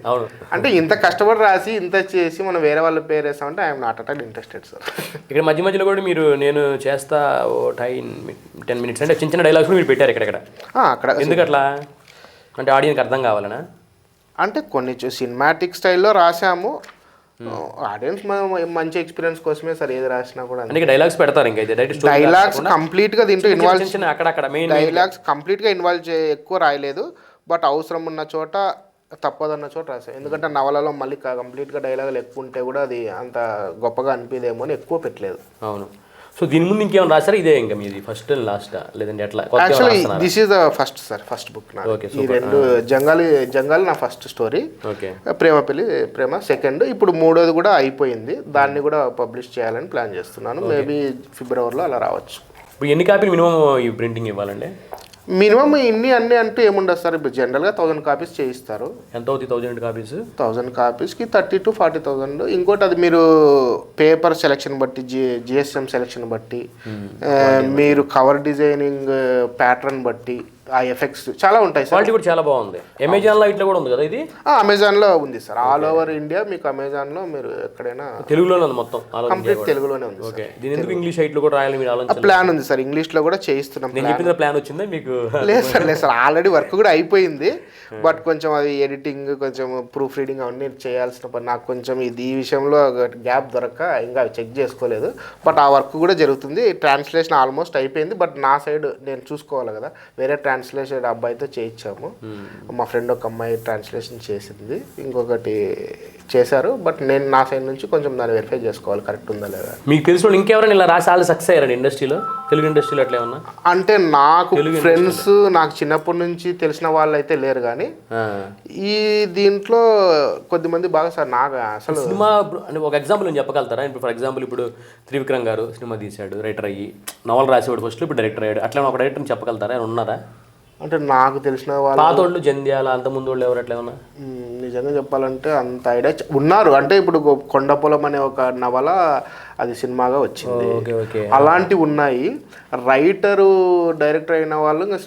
అంటే ఇంత కష్టపడి రాసి ఇంత చేసి మనం వేరే వాళ్ళ పేరు వేస్తామంటే I'm not at all interested sir. ఇక్కడ మధ్యలో కూడా మీరు నేను చేస్తా 10 minutes అంటే చిన్న డైలాగ్స్ మీరు పెట్టారు ఇక్కడ. అక్కడ ఎందుకు అట్లా అంటే ఆడియన్కి అర్థం కావాలనా? అంటే కొన్ని సినిమాటిక్ స్టైల్లో రాసాము, ఆడియన్స్ మంచి ఎక్స్పీరియన్స్ కోసమే సార్ ఏది రాసినా కూడా. డైలాగ్స్ పెడతారు, ఇంకా డైలాగ్స్ కంప్లీట్ గా దీంట్లో ఇన్వాల్వ్ అక్కడ డైలాగ్స్ కంప్లీట్ గా ఇన్వాల్వ్ ఎక్కువ రాయలేదు, బట్ అవసరం ఉన్న చోట తప్పదన్న చోట రాసాం. ఎందుకంటే నవలలో మళ్ళీ కంప్లీట్గా డైలాగులు ఎక్కువ ఉంటే కూడా అది అంత గొప్పగా అనిపిదేమో అని ఎక్కువ పెట్టలేదు. అవును. సో దీని ముందు ఇంకేమైనా రాసారా? ఇదే ఇంకా మీది ఫస్ట్ అండ్ లాస్ట్ లేదంటే ఎట్లా? Actually this is the first sir, first book. ఈ 2 జంగాలి నా ఫస్ట్ స్టోరీ, ప్రేమ సెకండ్. ఇప్పుడు 3వది కూడా అయిపోయింది, దాన్ని కూడా పబ్లిష్ చేయాలని ప్లాన్ చేస్తున్నాను. మేబీ ఫిబ్రవరిలో అలా రావచ్చు. ఇప్పుడు ఎన్ని కాపీలు మినిమం ఈ ప్రింటింగ్ ఇవ్వాలండి? మినిమం అన్ని అంటూ ఏముండదు సార్. ఇప్పుడు జనరల్గా 1000 కాపీస్ చేయిస్తారు. ఎంత అవుతుంది 1000 కాపీస్? 1000 కాపీస్కి 30,000 to 40,000. ఇంకోటి అది మీరు పేపర్ సెలెక్షన్ బట్టి, జిఎస్ఎం సెలెక్షన్ బట్టి, మీరు కవర్ డిజైనింగ్ ప్యాటర్న్ బట్టి, ఆ ఎఫెక్ట్స్ చాలా ఉంటాయి సార్. క్వాలిటీ కూడా చాలా బాగుంది. అమెజాన్లో ఇట్లా కూడా ఉంది కదా ఇది? అమెజాన్లో ఉంది సార్, ఆల్ ఓవర్ ఇండియా మీకు అమెజాన్లో మీరు ఎక్కడైనా. తెలుగులోనే ఉంది మొత్తం? కంప్లీట్ తెలుగులోనే ఉంది. ఓకే. దీని ఎందుకు ఇంగ్లీష్ సైట్లో కూడా రాయాలి మీరు ఆలోచన? ప్లాన్ ఉంది సార్, ఇంగ్లీష్లో కూడా చేయిస్తున్నాం. నేను చెప్పిన ప్లాన్ వచ్చిందా మీకు? లేదు సార్ ఆల్రెడీ వర్క్ కూడా అయిపోయింది, బట్ కొంచెం అది ఎడిటింగ్, కొంచెం ప్రూఫ్ రీడింగ్ అవన్నీ చేయాల్సిన పని. నాకు కొంచెం ఈ విషయంలో గ్యాప్ దొరక్క ఇంకా చెక్ చేసుకోలేదు, బట్ ఆ వర్క్ కూడా జరుగుతుంది. ట్రాన్స్లేషన్ ఆల్మోస్ట్ అయిపోయింది, బట్ నా సైడ్ నేను చూసుకోవాలి కదా. వేరే ట్రాన్స్లేషన్ అబ్బాయితో చేయించాము, మా ఫ్రెండ్ ఒక అమ్మాయి ట్రాన్స్లేషన్ చేసింది, ఇంకొకటి చేశారు, బట్ నేను నా సైడ్ నుంచి కొంచెం దాన్ని వెరిఫై చేసుకోవాలి కరెక్ట్ ఉందా లేదా. మీకు తెలిసిన ఇంకెవరైనా ఇలా రాసి వాళ్ళు సక్సెస్ అయ్యారండి ఇండస్ట్రీలో, తెలుగు ఇండస్ట్రీలో అట్లా ఏమన్నా? అంటే నాకు ఫ్రెండ్స్, నాకు చిన్నప్పటి నుంచి తెలిసిన వాళ్ళు అయితే లేరు, కానీ ఈ దీంట్లో కొద్దిమంది బాగా సార్. నాకు అసలు సినిమా అంటే ఒక ఎగ్జాంపుల్ నేను చెప్పగలుగుతారా? ఇప్పుడు ఫర్ ఎగ్జాంపుల్ ఇప్పుడు త్రివిక్రమ్ గారు సినిమా తీశాడు, రైటర్ అయ్యి నవల్ రాసేవాడు ఫస్ట్, ఇప్పుడు డైరెక్టర్ అయ్యాడు. అట్లా ఒక డైరెక్టర్ని చెప్పగలుగుతారా? ఉన్నారా అంటే నాకు తెలిసిన వాళ్ళు? పాతోళ్ళు, జంధ్యాల, అంత ముందు వాళ్ళు ఎవరు అట్లా ఏమన్నా? నిజంగా చెప్పాలంటే అంత ఐడియా ఉన్నారు. అంటే ఇప్పుడు కొండపొలం అనే ఒక నవల అది సినిమాగా వచ్చింది. Okay okay. అలాంటివి ఉన్నాయి. రైటరు డైరెక్టర్ అయిన వాళ్ళు ఇంకా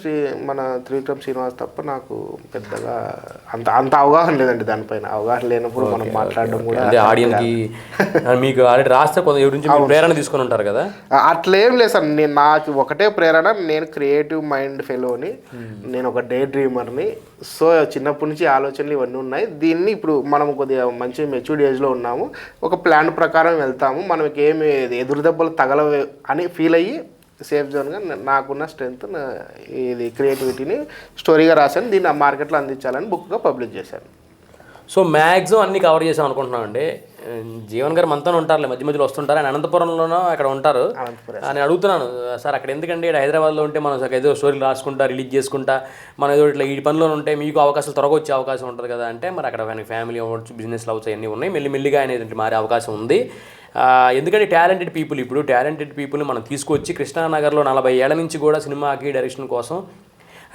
మన త్రివిక్రమ్ శ్రీనివాస్ తప్ప నాకు పెద్దగా అంత అవగాహన లేదండి దానిపైన. అవగాహన లేనప్పుడు మనం మాట్లాడడం కూడా అంటే ఆడియన్స్కి మీకు ఆల్రెడీ రాస్తే కొంత ఎవరి నుంచి మీరు ప్రేరణ తీసుకొని ఉంటారు కదా. అట్లేం లేదు సార్, నాకు ఒకటే ప్రేరణ, నేను క్రియేటివ్ మైండ్ ఫెలోని, నేను ఒక డే డ్రీమర్ని. సో చిన్నప్పటి నుంచి ఆలోచనలు ఇవన్నీ ఉన్నాయి. దీన్ని ఇప్పుడు మనం కొద్దిగా మంచి మెచ్యూర్డ్ ఏజ్లో ఉన్నాము, ఒక ప్లాన్ ప్రకారం వెళ్తాము, మనకి ఏమి ఎదురు దెబ్బలు తగలవు అని ఫీల్ అయ్యి సేఫ్ జోన్గా నాకున్న స్ట్రెంగ్త్ ఇది క్రియేటివిటీని స్టోరీగా రాశాను. దీన్ని ఆ మార్కెట్లో అందించాలని బుక్గా పబ్లిష్ చేశాను. సో మ్యాక్సిమం అన్ని కవర్ చేసాం అనుకుంటున్నాం అండి. జీవన్ గారు మనతో ఉంటారులే, మధ్య మధ్యలో వస్తుంటారు. ఆయన అనంతపురంలోనో అక్కడ ఉంటారు. నేను అడుగుతున్నాను సార్ అక్కడ ఎందుకంటే ఇక్కడ హైదరాబాద్లో ఉంటే మనం ఏదో స్టోరీలు రాసుకుంటా రిలీజ్ చేసుకుంటా మనం ఏదో ఇట్లా ఈ పనిలో ఉంటే మీకు అవకాశాలు త్వరగా వచ్చే అవకాశం ఉంటుంది కదా అంటే, మరి అక్కడ ఆయనకి ఫ్యామిలీ అవ్వచ్చు, బిజినెస్ అవ్వచ్చు, అన్నీ ఉన్నాయి. మెల్లిమెల్లిగా ఆయన మారే అవకాశం ఉంది. ఎందుకంటే టాలెంటెడ్ పీపుల్ని మనం తీసుకొచ్చి కృష్ణానగర్లో 40 ఏళ్ల నుంచి కూడా సినిమాకి డైరెక్షన్ కోసం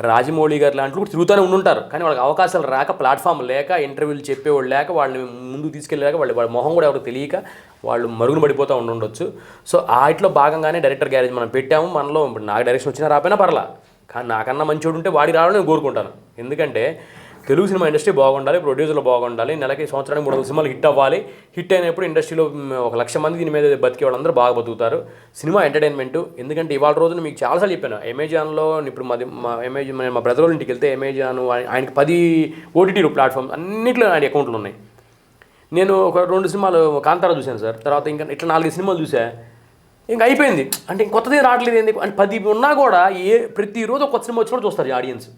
రాజమౌళి గారు లాంటి కూడా తిరుగుతూనే ఉండుంటారు. కానీ వాళ్ళకి అవకాశాలు రాక, ప్లాట్ఫామ్ లేక, ఇంటర్వ్యూలు చెప్పేవాళ్ళు లేక, వాళ్ళని ముందుకు తీసుకెళ్ళలేక, వాళ్ళ మొహం కూడా ఎవరికి తెలియక వాళ్ళు మరుగున పడిపోతూ ఉండొచ్చు. సో వాటిలో భాగంగానే డైరెక్టర్ గ్యారేజ్ మనం పెట్టాము. మనలో నాకు డైరెక్షన్ వచ్చినా రాపోయినా పర్లా, కానీ నాకన్నా మంచోడు ఉంటే వాడి రావాలని నేను కోరుకుంటాను. ఎందుకంటే తెలుగు సినిమా ఇండస్ట్రీ బాగుండాలి, ప్రొడ్యూసర్లు బాగుండాలి, నెలకి సంవత్సరానికి 300 సినిమాలు హిట్ అవ్వాలి. హిట్ అయినప్పుడు ఇండస్ట్రీలో 1,00,000 మంది దీని మీద బతికే వాళ్ళందరూ బాగా బతుకుతారు. Cinema entertainment. ఎందుకంటే ఇవాళ రోజున మీకు చాలాసార్లు చెప్పాను, అమెజాన్లో ఇప్పుడు మా బ్రదర్ వాళ్ళ ఇంటికి వెళ్తే అమెజాన్ ఆయనకి 10 ఓటీటీలు ప్లాట్ఫామ్ అన్నింటిలో ఆయన అకౌంట్లు ఉన్నాయి. నేను ఒక 2 సినిమాలు కాంతారా చూశాను సార్, తర్వాత ఇంకా ఇట్లా 4 సినిమాలు చూసా, ఇంకా అయిపోయింది. అంటే కొత్తది రావట్లేదు ఎందుకు అంటే 10 ఉన్నా కూడా ప్రతిరోజు ఒక కొత్త సినిమా వచ్చినప్పుడు చూస్తారు ఆడియన్స్.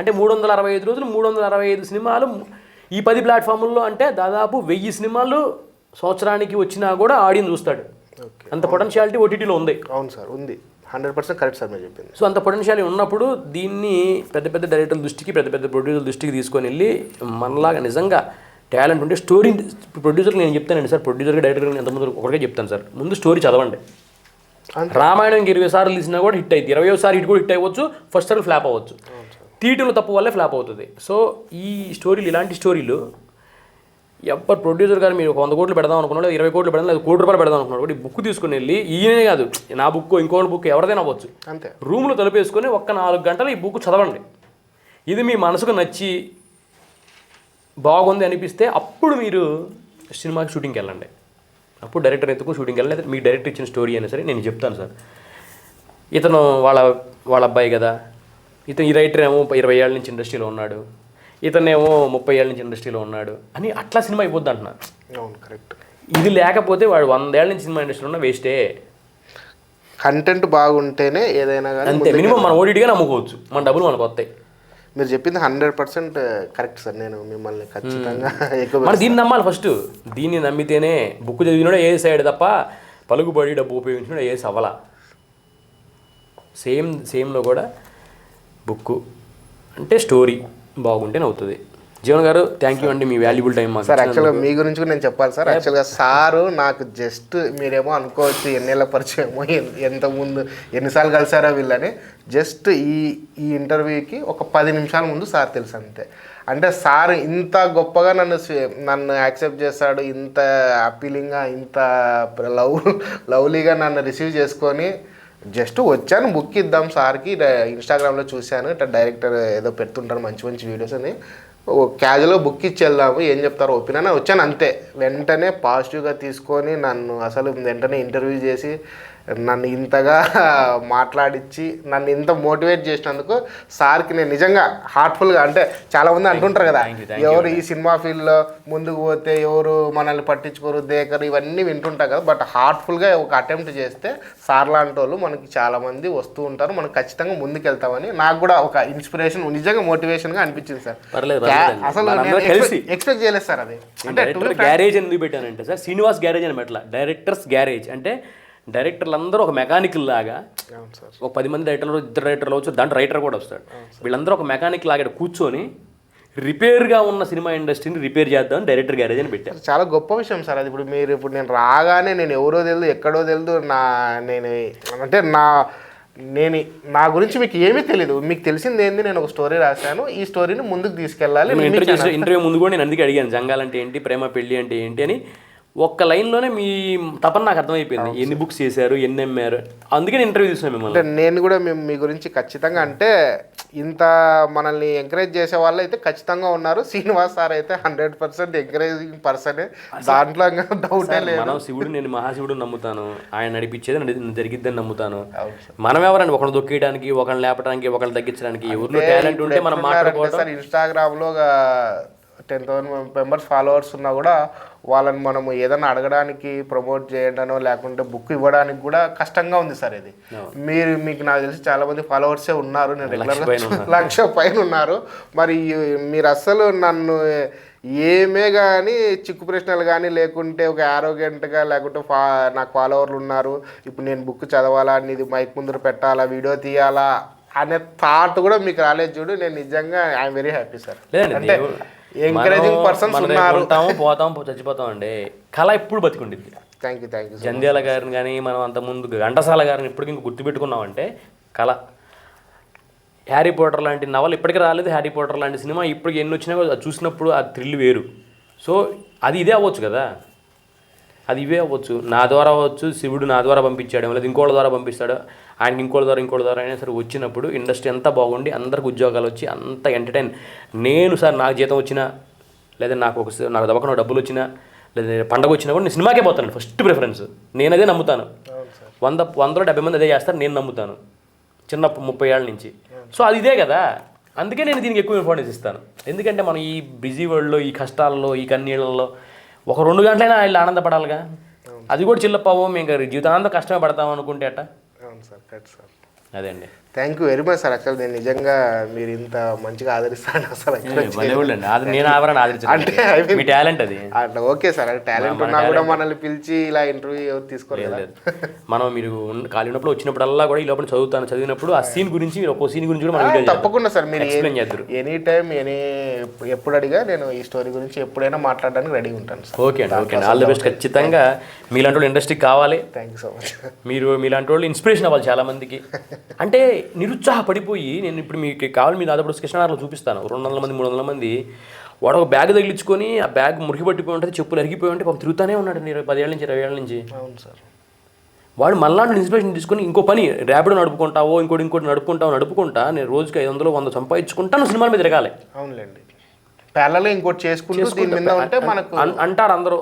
అంటే 365 రోజులు 365 సినిమాలు ఈ 10 ప్లాట్ఫామ్ల్లో, అంటే దాదాపు 1000 సినిమాలు సంవత్సరానికి వచ్చినా కూడా ఆడియన్స్ చూస్తాడు. అంత పొటెన్షియాలిటీ ఓటీటీలో ఉంది. అవును సార్, ఉంది. 100% కరెక్ట్ సార్ మీరు చెప్పింది. సో అంత పొటెన్షియాలిటీ ఉన్నప్పుడు దీన్ని పెద్ద పెద్ద డైరెక్టర్ల దృష్టికి, పెద్ద పెద్ద ప్రొడ్యూసర్ల దృష్టికి తీసుకొని వెళ్ళి మనలాగా నిజంగా టాలెంట్ ఉంటే స్టోరీ ప్రొడ్యూసర్కి నేను చెప్తానండి సార్, ప్రొడ్యూసర్కి డైరెక్టర్కి ఎంతమంది ఒకటే చెప్తాను సార్, ముందు స్టోరీ చదవండి. రామాయణం 20 సార్లు తీసినా కూడా హిట్ అయింది, 20వ సారి హిట్ కూడా హిట్ అవ్వచ్చు, ఫస్ట్ సారి ఫ్లాప్ అవ్వచ్చు, తీటులు తప్పు వల్లే ఫ్లాప్ అవుతుంది. సో ఈ స్టోరీలు, ఇలాంటి స్టోరీలు ఎవరు ప్రొడ్యూసర్ గారు మీరు 100 కోట్లు పెడదాం అనుకున్నాడు, 20 కోట్లు పెడదాం, లేదా 1 కోటి రూపాయలు పెడదాం అనుకున్నాడు కూడా ఈ బుక్ తీసుకుని వెళ్ళి, ఈయనే కాదు నా బుక్ ఇంకోటి బుక్ ఎవరిదైనా అవ్వచ్చు, అంతే రూమ్లో తలుపేసుకొని 4 గంటలు ఈ బుక్ చదవండి. ఇది మీ మనసుకు నచ్చి బాగుంది అనిపిస్తే అప్పుడు మీరు సినిమాకి షూటింగ్కి వెళ్ళండి. అప్పుడు డైరెక్టర్ ఎత్తుకుని షూటింగ్కి వెళ్ళండి. మీ డైరెక్టర్ ఇచ్చిన స్టోరీ అయినా సరే నేను చెప్తాను సార్, ఇతను వాళ్ళ అబ్బాయి కదా, ఇతను ఈ రైటర్ ఏమో 20 ఏళ్ళ నుంచి ఇండస్ట్రీలో ఉన్నాడు, ఇతనేమో 30 ఏళ్ళ నుంచి ఇండస్ట్రీలో ఉన్నాడు అని అట్లా సినిమా అయిపోద్ది అంటున్నా. అవును కరెక్ట్. ఇది లేకపోతే వాడు 100 ఏళ్ళ నుంచి సినిమా ఇండస్ట్రీలో ఉన్నా వేస్టే. కంటెంట్ బాగుంటేనే ఏదైనా కానీ అంతే, మినిమం మనం ఓటీటీగా నమ్ముకోవచ్చు, మన డబ్బులు మనకు వస్తాయి. మీరు చెప్పింది 100% కరెక్ట్ సార్. నేను మిమ్మల్ని ఖచ్చితంగా ఎక్కువ మనం దీన్ని నమ్మాలి ఫస్ట్. దీన్ని నమ్మితేనే బుక్ చదివినాడో ఏ సైడ్ తప్ప పలుకుబడి డబ్బు ఉపయోగించినాడో ఏ సవలా. సేమ్లో కూడా బుక్ అంటే స్టోరీ బాగుంటేనే అవుతుంది. జీవన్ గారు థ్యాంక్ యూ అండి, మీ వాల్యుబుల్ టైం మాకు. సార్ యాక్చువల్గా మీ గురించి కూడా నేను చెప్పాలి సార్. యాక్చువల్గా సారు నాకు జస్ట్ మీరేమో అనుకోవచ్చు ఎన్నేళ్ళ పరిచయమో, ఎంతకుముందు ఎన్నిసార్లు కలిసారో వీళ్ళని. జస్ట్ ఈ ఇంటర్వ్యూకి ఒక 10 నిమిషాల ముందు సార్ తెలుసు అంతే. అంటే సార్ ఇంత గొప్పగా నన్ను యాక్సెప్ట్ చేస్తాడు, ఇంత అపీలింగ్గా, ఇంత లవ్లీగా నన్ను రిసీవ్ చేసుకొని జస్ట్ వచ్చాను బుక్ ఇద్దాం సార్కి, ఇన్స్టాగ్రామ్లో చూశాను ఇట్లా డైరెక్టర్ ఏదో పెడుతుంటారు మంచి మంచి వీడియోస్ అని, క్యాజువల్గా బుక్ ఇచ్చి వెళ్దాము ఏం చెప్తారో ఒపీనియన్ వచ్చాను అంతే. వెంటనే పాజిటివ్గా తీసుకొని నన్ను అసలు వెంటనే ఇంటర్వ్యూ చేసి నన్ను ఇంతగా మాట్లాడించి నన్ను ఇంత మోటివేట్ చేసినందుకు సార్కి నేను నిజంగా హార్ట్ఫుల్గా, అంటే చాలామంది అంటుంటారు కదా ఎవరు ఈ సినిమా ఫీల్డ్లో ముందుకు పోతే ఎవరు మనల్ని పట్టించుకోరు దేకరు ఇవన్నీ వింటుంటారు కదా, బట్ హార్ట్ఫుల్గా ఒక అటెంప్ట్ చేస్తే సార్ లాంటి వాళ్ళు మనకి చాలామంది వస్తూ ఉంటారు, మనం ఖచ్చితంగా ముందుకు వెళ్తామని నాకు కూడా ఒక ఇన్స్పిరేషన్, నిజంగా మోటివేషన్గా అనిపించింది సార్. అసలు ఎక్స్పెక్ట్ చేయలేదు సార్. అది అంటే గ్యారేజ్ ఎందుకు పెట్టానంటే సార్, శ్రీనివాస్ గ్యారేజ్ అని పెట్టాల, డైరెక్టర్స్ గ్యారేజ్. అంటే డైరెక్టర్లు అందరూ ఒక మెకానికల్ లాగా, ఒక 10 మంది డైరెక్టర్లు, 2 డైరెక్టర్లు వచ్చు, దాంట్లో రైటర్ కూడా వస్తాడు, వీళ్ళందరూ ఒక మెకానిక్ లాగా కూర్చొని రిపేర్గా ఉన్న సినిమా ఇండస్ట్రీని రిపేర్ చేద్దామని డైరెక్టర్ గ్యారేజ్ అని పెట్టారు. చాలా గొప్ప విషయం సార్ అది. ఇప్పుడు నేను రాగానే నేను ఎవరో తెలియదు, ఎక్కడో తెలియదు, నా గురించి మీకు ఏమీ తెలియదు, మీకు తెలిసింది ఏంది, నేను ఒక స్టోరీ రాశాను, ఈ స్టోరీని ముందుకు తీసుకెళ్ళాలి. ఇంటర్వ్యూ ముందు కూడా నేను అందుకే అడిగాను జంగాల్ అంటే ఏంటి, ప్రేమ పెళ్ళి అంటే ఏంటి అని. ఒక్క లైన్లోనే మీ తపన నాకు అర్థమైపోయింది. ఎన్ని బుక్స్ చేశారు, ఎన్ని అమ్మారు. అందుకే నేను ఇంటర్వ్యూ తీసుకున్నాను మిమ్మల్ని. అంటే నేను కూడా మీ గురించి ఖచ్చితంగా అంటే ఇంత మనల్ని ఎంకరేజ్ చేసే వాళ్ళు అయితే ఖచ్చితంగా ఉన్నారు. శ్రీనివాస్ సార్ అయితే 100% ఎంకరేజింగ్ పర్సనే, దాంట్లో డౌటే లేదు. మనం శివుడు, నేను మహాశివుడు నమ్ముతాను, ఆయన నడిపించేది జరిగిద్దని నమ్ముతాను. మనం ఎవరండి ఒకరిని దొక్కేయడానికి, ఒకరిని లేపడానికి, ఒకరిని తగ్గించడానికి? ఎవరిలో టాలెంట్ ఉంటే మనం మాట్లాడుకోవడం. సార్ ఇన్స్టాగ్రామ్లో 10,000 మెంబర్స్ ఫాలోవర్స్ ఉన్నా కూడా వాళ్ళని మనము ఏదైనా అడగడానికి, ప్రమోట్ చేయడానో లేకుంటే బుక్ ఇవ్వడానికి కూడా కష్టంగా ఉంది సార్ ఇది. మీకు నాకు తెలిసి చాలా మంది ఫాలోవర్సే ఉన్నారు, నేను రెగ్యులర్గా 1,00,000 పైన ఉన్నారు. మరి మీరు అస్సలు నన్ను ఏమే కానీ చిక్కు ప్రశ్నలు కానీ లేకుంటే ఒక ఆరోగ్యంట్గా లేకుంటే నాకు ఫాలోవర్లు ఉన్నారు, ఇప్పుడు నేను బుక్ చదవాలా, ఇది మైక్ ముందర పెట్టాలా, వీడియో తీయాలా అనే థాట్ కూడా మీకు రాలేదు చూడు. నేను నిజంగా ఐఎమ్ వెరీ హ్యాపీ సార్. అంటే ఎంకరేజింగ్ పర్సన్స్ ఉన్నారు. పోతాం చచ్చిపోతాం అండి, కళ ఎప్పుడు బతికుండిద్ది. థ్యాంక్ యూ జంధ్యాల గారిని కానీ మనం అంత ముందు ఘంటసాల గారిని ఇప్పటికి ఇంకా గుర్తుపెట్టుకున్నామంటే కళ. హ్యారీ పోటర్ లాంటి నవల ఇప్పటికీ రాలేదు, హ్యారీ పోటర్ లాంటి సినిమా ఇప్పటికి ఎన్ని వచ్చినా అది చూసినప్పుడు ఆ థ్రిల్ వేరు. సో అది ఇదే అవ్వచ్చు కదా, అది ఇవే అవ్వచ్చు. నా ద్వారా అవ్వచ్చు, శివుడు నా ద్వారా పంపించాడు, లేదా ఇంకోళ్ళ ద్వారా పంపిస్తాడు, ఆయనకి ఇంకోళ్ళ ద్వారా అయినా సరే వచ్చినప్పుడు ఇండస్ట్రీ అంతా బాగుండి అందరికి ఉద్యోగాలు వచ్చి అంత ఎంటర్టైన్. నేను సార్ నాకు జీతం వచ్చినా, లేదా నాకు దబకన డబ్బులు వచ్చినా, లేదా పండగ వచ్చినా కూడా నేను సినిమాకే పోతాను. ఫస్ట్ ప్రిఫరెన్స్ నేను అదే నమ్ముతాను. 100లో 70 మంది అదే చేస్తారు, నేను నమ్ముతాను చిన్న 30 ఏళ్ళ నుంచి. సో అది ఇదే కదా, అందుకే నేను దీనికి ఎక్కువ ఇంపార్టెన్స్ ఇస్తాను. ఎందుకంటే మనం ఈ బిజీ వరల్డ్లో, ఈ కష్టాల్లో, ఈ కన్నీళ్ళల్లో ఒక 2 గంటలైనా వీళ్ళు ఆనందపడాలిగా. అది కూడా చిల్లపావు, మేము జీవితాంతం కష్టమే పడతాం అనుకుంటే అట్ట. అవును సార్, కరెక్ట్ సార్. అదే అండి. Thank you very much sir. Actual నేను నిజంగా మీరు ఇంత మంచిగా ఆదరిస్తాను అసలు నేను ఆదరించాను, మీ టాలెంట్ అది. అట్లా ఓకే సార్, అది టాలెంట్ ఉన్నా కూడా మనల్ని పిలిచి ఇలా ఇంటర్వ్యూ ఎవరు తీసుకోలేదు. మనం మీరు ఖాళీ ఉన్నప్పుడు వచ్చినప్పుడల్లా కూడా ఈ లోపల చదివినప్పుడు ఆ సీన్ గురించి, మీరు ఒక్కో సీన్ గురించి కూడా మనం తప్పకుండా సార్ మీరు ఎక్స్ప్లెయిన్ చేద్దరు. ఎనీ టైం ఎప్పుడు అడిగా నేను ఈ స్టోరీ గురించి ఎప్పుడైనా మాట్లాడడానికి రెడీ ఉంటాను సార్. ఓకే అండి, ఓకే అండి, ఆల్ ది బెస్ట్. ఖచ్చితంగా మీలాంటి వాళ్ళు ఇండస్ట్రీకి కావాలి. Thank you so much. మీలాంటి వాళ్ళు ఇన్స్పిరేషన్ అవ్వాలి చాలా మందికి. అంటే నిరుత్సాహపడిపోయి, నేను ఇప్పుడు మీకు కావాలి, మీ దాదాపు కృష్ణానగర్లో చూపిస్తాను, 200 మంది 300 మంది వాడు ఒక బ్యాగ్ తగిలించుకొని ఆ బ్యాగ్ మురికి పట్టిపోయి ఉంటుంది, చెప్పులు అరిగిపోయి ఉంటే పాపం తిరుగుతూనే ఉన్నాడు 10 ఏళ్ళ నుంచి 20 ఏళ్ళ నుంచి. అవును సార్. వాడు మళ్ళీ ఇన్స్పిరేషన్ తీసుకొని ఇంకో పని ర్యాపిడో నడుపుకుంటావో ఇంకోటి నడుపుకుంటా నేను రోజుకి 500 100 సంపాదించుకుంటాను, సినిమాల మీద తిరగాలి. అవునులేండి, ప్యారలల్ ఇంకోటి చేసుకుంటూ దీని మీద ఉంటే మనకు అంటారు అందరూ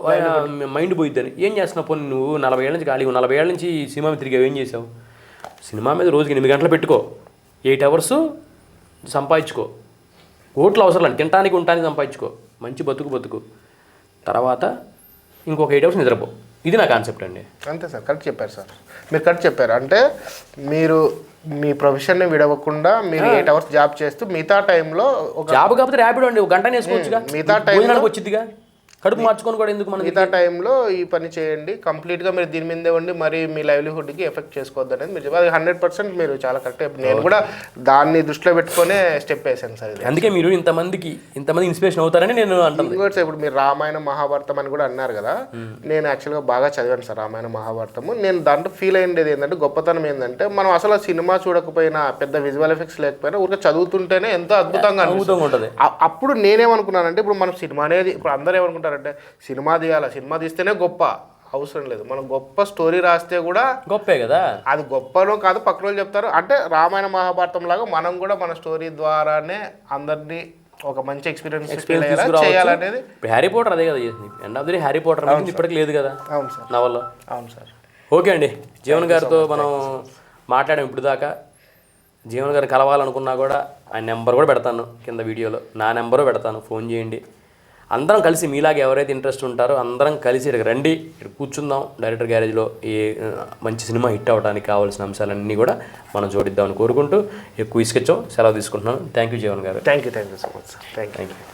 మైండ్ పోయిద్దని. ఏం చేస్తున్నావు పోనీ, నువ్వు 40 ఏళ్ళ నుంచి ఖాళీ, 40 ఏళ్ళ నుంచి సినిమా మీద తిరిగావు, ఏం చేసావు? సినిమా మీద రోజుకి 8 గంటలు పెట్టుకో, 8 అవర్స్ సంపాదించుకో, కోట్లు అవసరం లేదు, తినడానికి ఉండటానికి సంపాదించుకో, మంచి బతుకు, తర్వాత ఇంకొక 8 అవర్స్ నిద్రపో. ఇది నా కాన్సెప్ట్ అండి. అంతే సార్, కరెక్ట్ చెప్పారు సార్, మీరు కరెక్ట్ చెప్పారు. అంటే మీరు మీ ప్రొఫెషన్ని విడవకుండా మీరు 8 అవర్స్ జాబ్ చేస్తూ మిగతా టైంలో జాబ్ కాకపోతే ర్యాపిడో అండి, 1 గంట వేసుకోవచ్చుగా, మిగతా టైంలో వచ్చిద్దిగా, కడుపు మార్చుకొని కూడా ఎందుకు మనం మిగతా టైంలో ఈ పని చేయండి. కంప్లీట్గా మీరు దీని మీదే ఉండి మరి మీ లైవ్లీహుడ్కి ఎఫెక్ట్ చేసుకోవద్దు అనేది మీరు చెప్పారు. 100% మీరు చాలా కరెక్ట్. నేను కూడా దాన్ని దృష్టిలో పెట్టుకునే స్టెప్ వేసాను సార్. అందుకే మీరు ఇంతమంది ఇన్స్పిరేషన్ అవుతారని నేను అంటాను. ఇప్పుడు మీరు రామాయణ మహాభారతం అని కూడా అన్నారు కదా, నేను యాక్చువల్గా బాగా చదివాను సార్ రామాయణ మహాభారతము. నేను దాంట్లో ఫీల్ అయ్యేది ఏంటంటే, గొప్పతనం ఏంటంటే, మనం అసలు సినిమా చూడకపోయినా, పెద్ద విజువల్ ఎఫెక్ట్స్ లేకపోయినా, ఊరికే చదువుతుంటేనే ఎంతో అద్భుతంగా ఉంటుంది. అప్పుడు నేనేమనుకున్నానంటే, ఇప్పుడు మనం సినిమా అనేది, ఇప్పుడు అందరూ ఏమనుకుంటారు అంటే సినిమా తీయాలి, సినిమా తీస్తేనే గొప్ప, అవసరం లేదు. మనం గొప్ప స్టోరీ రాస్తే కూడా గొప్పే కదా. అది గొప్పనో కాదు పక్కన వాళ్ళు చెప్తారు. అంటే రామాయణ మహాభారతం లాగా మనం కూడా మన స్టోరీ ద్వారానే అందరినీ ఒక మంచి ఎక్స్పీరియన్స్ చేయాలనేది. హ్యారీ పోటర్ అదే కదా చేసింది. End of the day Harry Potter ఇప్పటికి లేదు కదా. అవును సార్, నవల్లో. అవును సార్. ఓకే అండి, జీవన్ గారితో మనం మాట్లాడాం ఇప్పుడు దాకా. జీవన్ గారిని కలవాలనుకున్నా కూడా ఆయన నెంబర్ కూడా పెడతాను కింద వీడియోలో, నా నెంబరు పెడతాను, ఫోన్ చేయండి. అందరం కలిసి మీలాగా ఎవరైతే ఇంట్రెస్ట్ ఉంటారో అందరం కలిసి ఇక్కడికి రండి, ఇక్కడ కూర్చుందాం. డైరెక్టర్ గ్యారేజ్లో ఏ మంచి సినిమా హిట్ అవ్వడానికి కావాల్సిన అంశాలన్నీ కూడా మనం జోడిద్దామని కోరుకుంటూ ఎక్కువ ఇసుకొచ్చాం. సెలవు తీసుకుంటున్నాను. థ్యాంక్ యూ జీవన్ గారు. Thank you so much sir. Thank you.